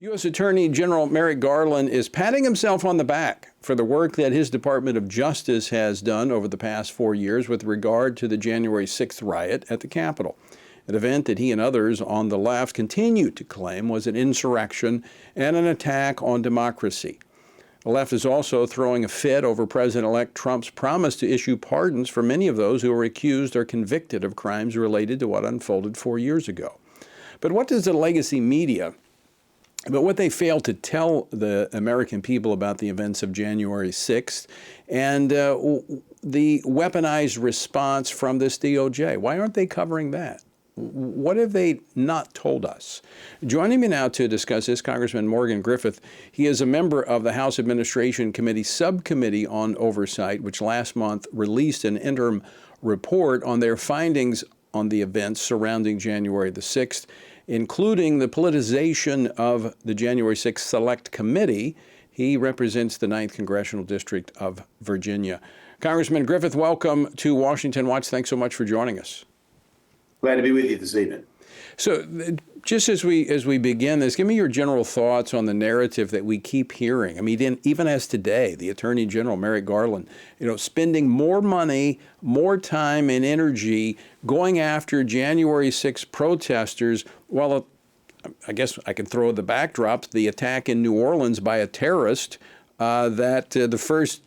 U.S. Attorney General Merrick Garland is patting himself on the back for the work that his Department of Justice has done over the past 4 years with regard to the January 6th riot at the Capitol, an event that he and others on the left continue to claim was an insurrection and an attack on democracy. The left is also throwing a fit over President-elect Trump's promise to issue pardons for many of those who are accused or convicted of crimes related to what unfolded 4 years ago. But what does the legacy media But what they failed to tell the American people about the events of January 6th and the weaponized response from this DOJ, why aren't they covering that? What have they not told us? Joining me now to discuss this, Congressman Morgan Griffith. He is a member of the House Administration Committee Subcommittee on Oversight, which last month released an interim report on their findings on the events surrounding January the 6th, including the politicization of the January 6th Select Committee. He represents the 9th Congressional District of Virginia. Congressman Griffith, welcome to Washington Watch. Thanks so much for joining us. Glad to be with you this evening. So just as we begin this, give me your general thoughts on the narrative that we keep hearing. I mean, even as today, the Attorney General, Merrick Garland, spending more money, more time and energy going after January 6 protesters, while I guess I can throw the backdrop, the attack in New Orleans by a terrorist the first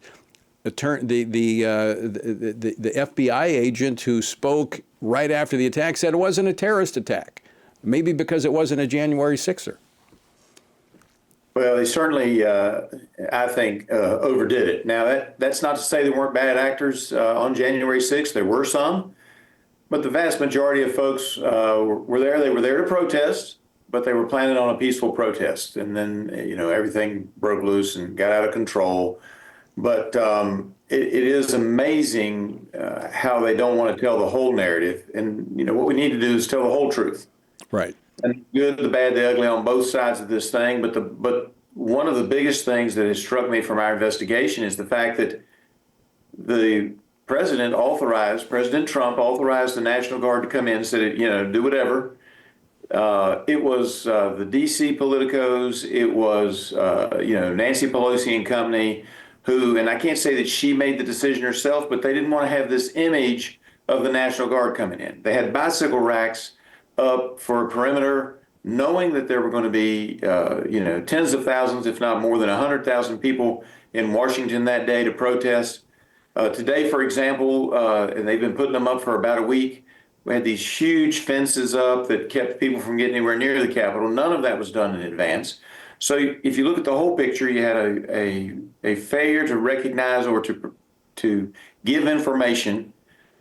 attorney, the FBI agent who spoke right after the attack said it wasn't a terrorist attack, maybe because it wasn't a January 6er. Well, they certainly, I think, overdid it. Now, that's not to say there weren't bad actors on January 6th. There were some, but the vast majority of folks were there. They were there to protest, but they were planning on a peaceful protest. And then, everything broke loose and got out of control. But it is amazing how they don't want to tell the whole narrative. And, what we need to do is tell the whole truth. Right. And the good, the bad, the ugly on both sides of this thing. But one of the biggest things that has struck me from our investigation is the fact that the President Trump authorized the National Guard to come in and said, do whatever. It was the D.C. politicos. It was, Nancy Pelosi and company who, and I can't say that she made the decision herself, but they didn't want to have this image of the National Guard coming in. They had bicycle racks up for a perimeter, knowing that there were going to be, tens of thousands, if not more than 100,000 people in Washington that day to protest. Today, for example, and they've been putting them up for about a week, we had these huge fences up that kept people from getting anywhere near the Capitol. None of that was done in advance. So if you look at the whole picture, you had a failure to recognize or to give information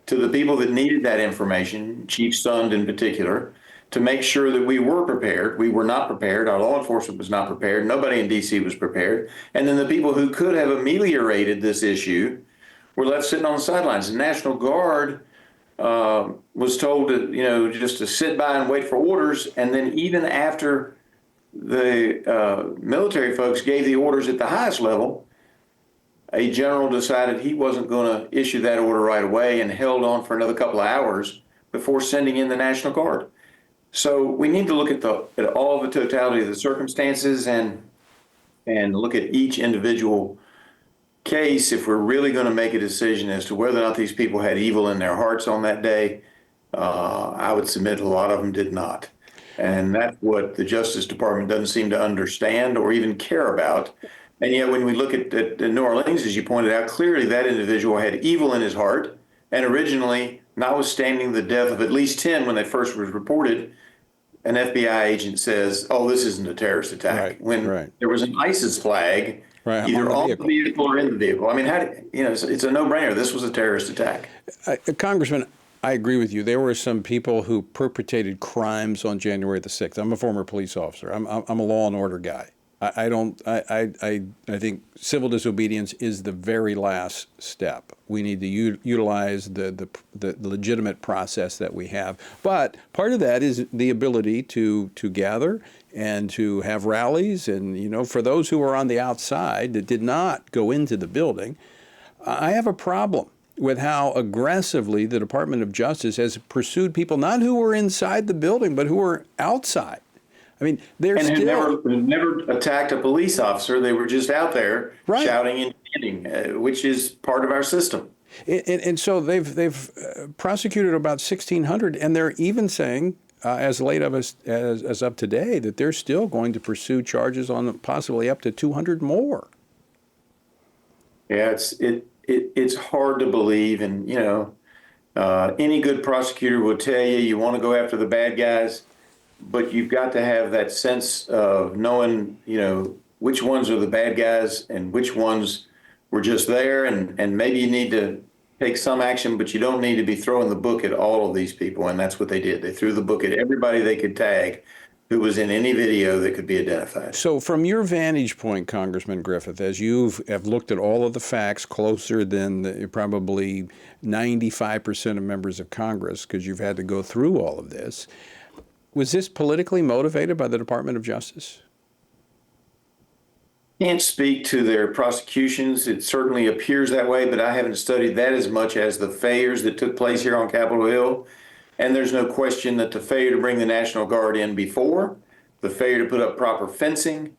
to the people that needed that information, Chief Sund in particular, to make sure that we were prepared. We were not prepared. Our law enforcement was not prepared. Nobody in D.C. was prepared. And then the people who could have ameliorated this issue were left sitting on the sidelines. The National Guard was told to, just to sit by and wait for orders. And then even after the military folks gave the orders at the highest level, a general decided he wasn't going to issue that order right away and held on for another couple of hours before sending in the National Guard. So we need to look at all the totality of the circumstances and look at each individual case if we're really going to make a decision as to whether or not these people had evil in their hearts on that day. I would submit a lot of them did not. And that's what the Justice Department doesn't seem to understand or even care about. And yet when we look at New Orleans, as you pointed out, clearly that individual had evil in his heart. And originally, notwithstanding the death of at least 10 when they first was reported, an FBI agent says, oh, this isn't a terrorist attack. When there was an ISIS flag either on the vehicle or in the vehicle. I mean, it's a no-brainer. This was a terrorist attack. Congressman, I agree with you. There were some people who perpetrated crimes on January the 6th. I'm a former police officer. I'm a law and order guy. I think civil disobedience is the very last step. We need to utilize the legitimate process that we have. But part of that is the ability to gather and to have rallies. And, for those who are on the outside that did not go into the building, I have a problem with how aggressively the Department of Justice has pursued people, not who were inside the building, but who were outside. I mean, they're And still who never attacked a police officer. They were just out there right. shouting and chanting, which is part of our system. And so they've prosecuted about 1,600, and they're even saying, as late as of today, that they're still going to pursue charges on possibly up to 200 more. Yeah, it's hard to believe, and any good prosecutor will tell you you want to go after the bad guys, but you've got to have that sense of knowing, which ones are the bad guys and which ones were just there, and maybe you need to take some action, but you don't need to be throwing the book at all of these people, and that's what they did. They threw the book at everybody they could tag who was in any video that could be identified. So from your vantage point, Congressman Griffith, as you have looked at all of the facts closer than probably 95% of members of Congress, because you've had to go through all of this, was this politically motivated by the Department of Justice? Can't speak to their prosecutions. It certainly appears that way, but I haven't studied that as much as the failures that took place here on Capitol Hill. And there's no question that the failure to bring the National Guard in before, the failure to put up proper fencing,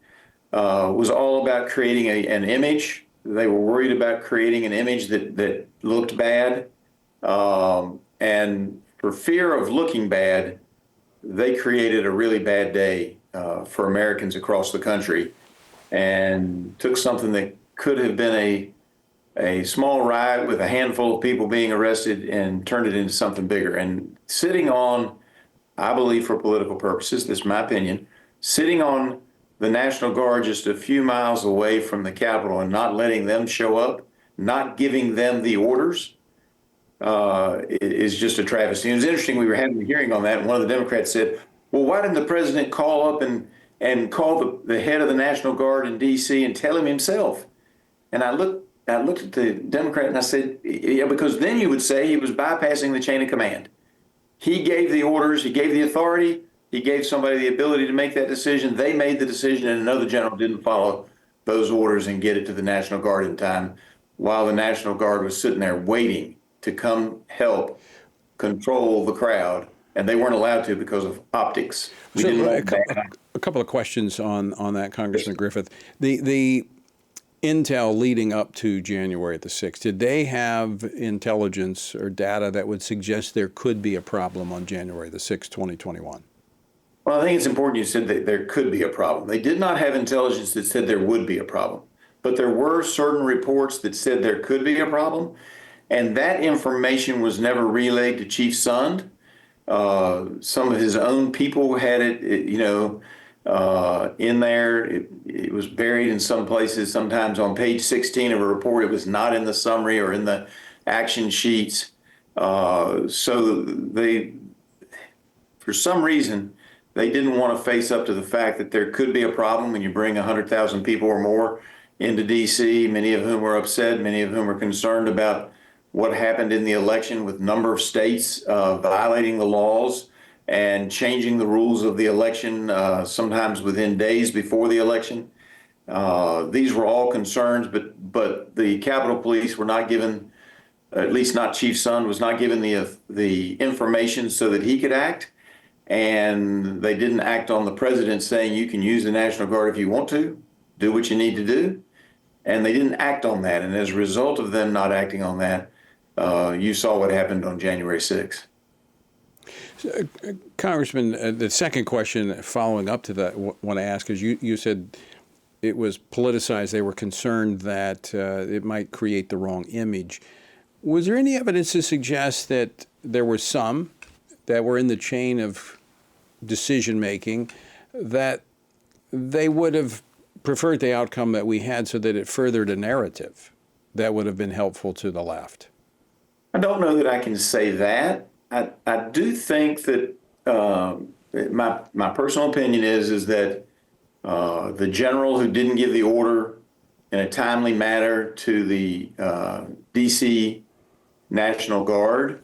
was all about creating an image. They were worried about creating an image that looked bad. And for fear of looking bad, they created a really bad day for Americans across the country, and took something that could have been a small riot with a handful of people being arrested and turned it into something bigger. And sitting on, I believe for political purposes, this is my opinion, sitting on the National Guard just a few miles away from the Capitol and not letting them show up, not giving them the orders, is just a travesty. It was interesting, we were having a hearing on that, and one of the Democrats said, well, why didn't the president call up and call the head of the National Guard in D.C. and tell him himself? And I looked at the Democrat and I said, yeah, because then you would say he was bypassing the chain of command. He gave the orders, he gave the authority, he gave somebody the ability to make that decision. They made the decision, and another general didn't follow those orders and get it to the National Guard in time, while the National Guard was sitting there waiting to come help control the crowd. And they weren't allowed to because of optics. We didn't want a couple of questions on that, Congressman Griffith. The intel leading up to January the 6th, did they have intelligence or data that would suggest there could be a problem on January the 6th, 2021? Well, I think it's important you said that there could be a problem. They did not have intelligence that said there would be a problem, but there were certain reports that said there could be a problem, and that information was never relayed to Chief Sund. Some of his own people had it, in there. It was buried in some places, sometimes on page 16 of a report. It was not in the summary or in the action sheets. So they, for some reason, they didn't want to face up to the fact that there could be a problem when you bring 100,000 people or more into D.C., many of whom were upset, many of whom were concerned about what happened in the election, with number of states violating the laws and changing the rules of the election, sometimes within days before the election. These were all concerns, but the Capitol Police were not given, at least not Chief Sund, was not given the information so that he could act. And they didn't act on the president saying you can use the National Guard if you want to, do what you need to do. And they didn't act on that. And as a result of them not acting on that, you saw what happened on January 6th. So, Congressman, the second question following up to that, want to ask is you said it was politicized. They were concerned that it might create the wrong image. Was there any evidence to suggest that there were some that were in the chain of decision making that they would have preferred the outcome that we had so that it furthered a narrative that would have been helpful to the left? I don't know that I can say that. I do think that my personal opinion is that the general who didn't give the order in a timely manner to the D.C. National Guard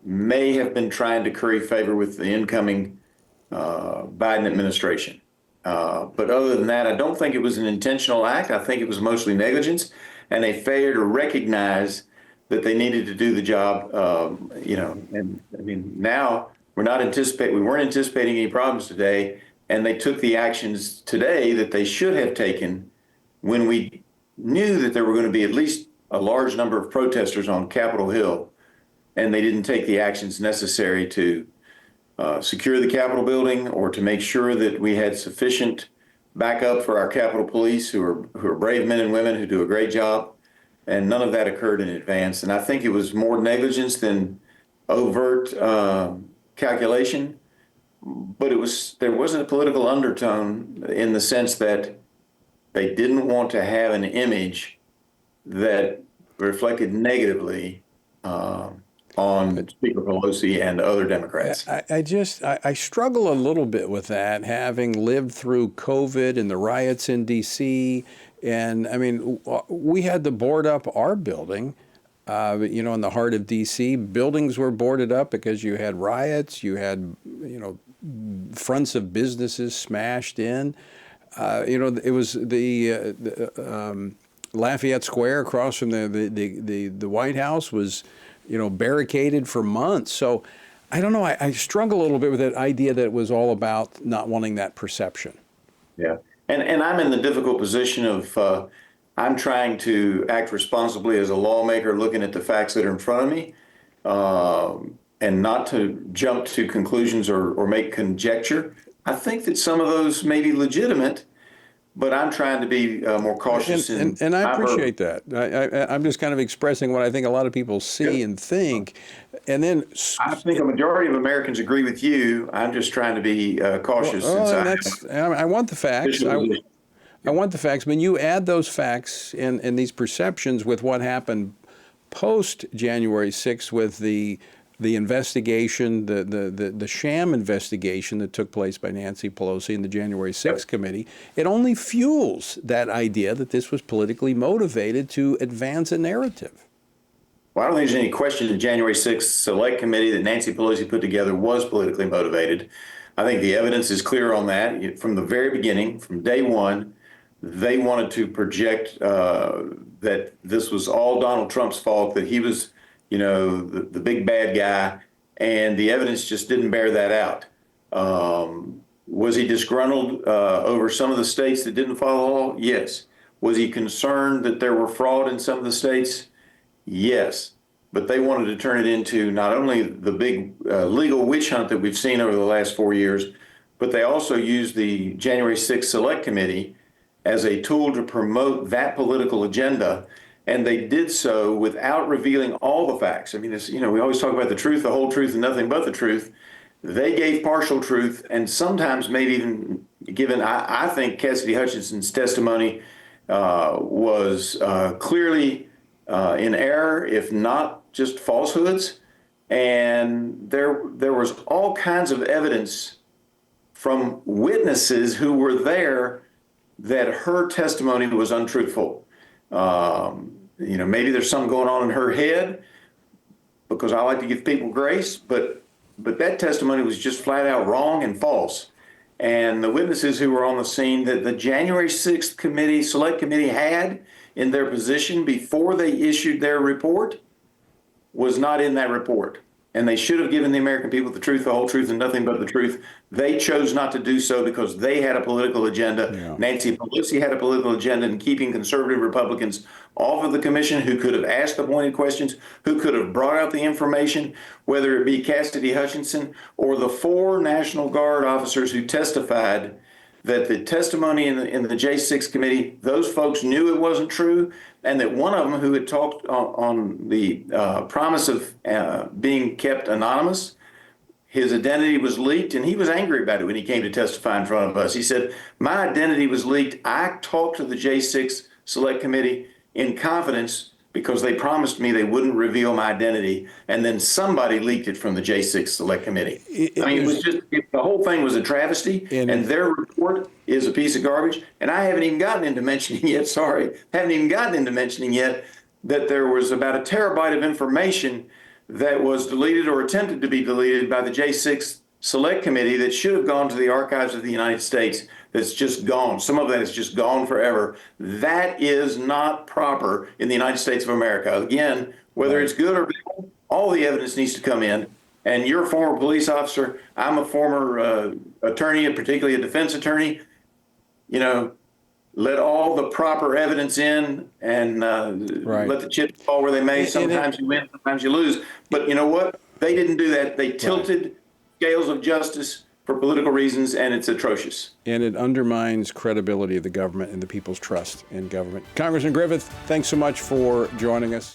may have been trying to curry favor with the incoming Biden administration. But other than that, I don't think it was an intentional act. I think it was mostly negligence and a failure to recognize that they needed to do the job, and I mean, now we weren't anticipating any problems today, and they took the actions today that they should have taken when we knew that there were going to be at least a large number of protesters on Capitol Hill, and they didn't take the actions necessary to secure the Capitol building or to make sure that we had sufficient backup for our Capitol Police, who are brave men and women who do a great job. And none of that occurred in advance. And I think it was more negligence than overt calculation. But there wasn't a political undertone in the sense that they didn't want to have an image that reflected negatively on Speaker Pelosi and other Democrats. I struggle a little bit with that, having lived through COVID and the riots in D.C. And I mean, we had to board up our building, in the heart of D.C. Buildings were boarded up because you had riots, you had, fronts of businesses smashed in. It was the Lafayette Square across from the White House was, barricaded for months. So I don't know. I struggle a little bit with that idea that it was all about not wanting that perception. Yeah. And I'm in the difficult position of I'm trying to act responsibly as a lawmaker, looking at the facts that are in front of me, and not to jump to conclusions or make conjecture. I think that some of those may be legitimate, but I'm trying to be more cautious. And I appreciate that. I'm just kind of expressing what I think a lot of people see and think. And then I think a majority of Americans agree with you. I'm just trying to be cautious. I want the facts. I want the facts. When you add those facts and these perceptions with what happened post January 6th with the investigation, the sham investigation that took place by Nancy Pelosi and the January 6th committee, it only fuels that idea that this was politically motivated to advance a narrative. Well, I don't think there's any question the January 6th Select Committee that Nancy Pelosi put together was politically motivated. I think the evidence is clear on that. From the very beginning, from day one, they wanted to project that this was all Donald Trump's fault, that he was the big bad guy, and the evidence just didn't bear that out. Was he disgruntled over some of the states that didn't follow the law? Yes. Was he concerned that there were fraud in some of the states? Yes. But they wanted to turn it into not only the big legal witch hunt that we've seen over the last 4 years, but they also used the January 6th Select Committee as a tool to promote that political agenda. And they did so without revealing all the facts. I mean, we always talk about the truth, the whole truth, and nothing but the truth. They gave partial truth, and sometimes maybe even given, I think Cassidy Hutchinson's testimony was clearly in error, if not just falsehoods. And there was all kinds of evidence from witnesses who were there that her testimony was untruthful. Maybe there's something going on in her head, because I like to give people grace, but that testimony was just flat out wrong and false. And the witnesses who were on the scene that the January 6th committee, Select Committee had in their position before they issued their report was not in that report. And they should have given the American people the truth, the whole truth, and nothing but the truth. They chose not to do so because they had a political agenda. Yeah. Nancy Pelosi had a political agenda in keeping conservative Republicans off of the commission, who could have asked the pointed questions, who could have brought out the information, whether it be Cassidy Hutchinson or the 4 National Guard officers who testified that the testimony in the J6 committee, those folks knew it wasn't true, and that one of them who had talked on the promise of being kept anonymous, his identity was leaked, and he was angry about it when he came to testify in front of us. He said, my identity was leaked. I talked to the J6 Select Committee in confidence because they promised me they wouldn't reveal my identity, and then somebody leaked it from the J6 Select Committee. The whole thing was a travesty, and their report is a piece of garbage. And I haven't even gotten into mentioning yet, that there was about a terabyte of information that was deleted or attempted to be deleted by the J6 Select Committee that should have gone to the archives of the United States. That's just gone. Some of that is just gone forever. That is not proper in the United States of America. Again, whether it's good or bad, all the evidence needs to come in, And you're a former police officer. I'm a former attorney, particularly a defense attorney. You know, let all the proper evidence in and let the chips fall where they may. Sometimes you win, sometimes you lose. But you know what? They didn't do that. They tilted scales of justice for political reasons, and it's atrocious. And it undermines credibility of the government and the people's trust in government. Congressman Griffith, thanks so much for joining us.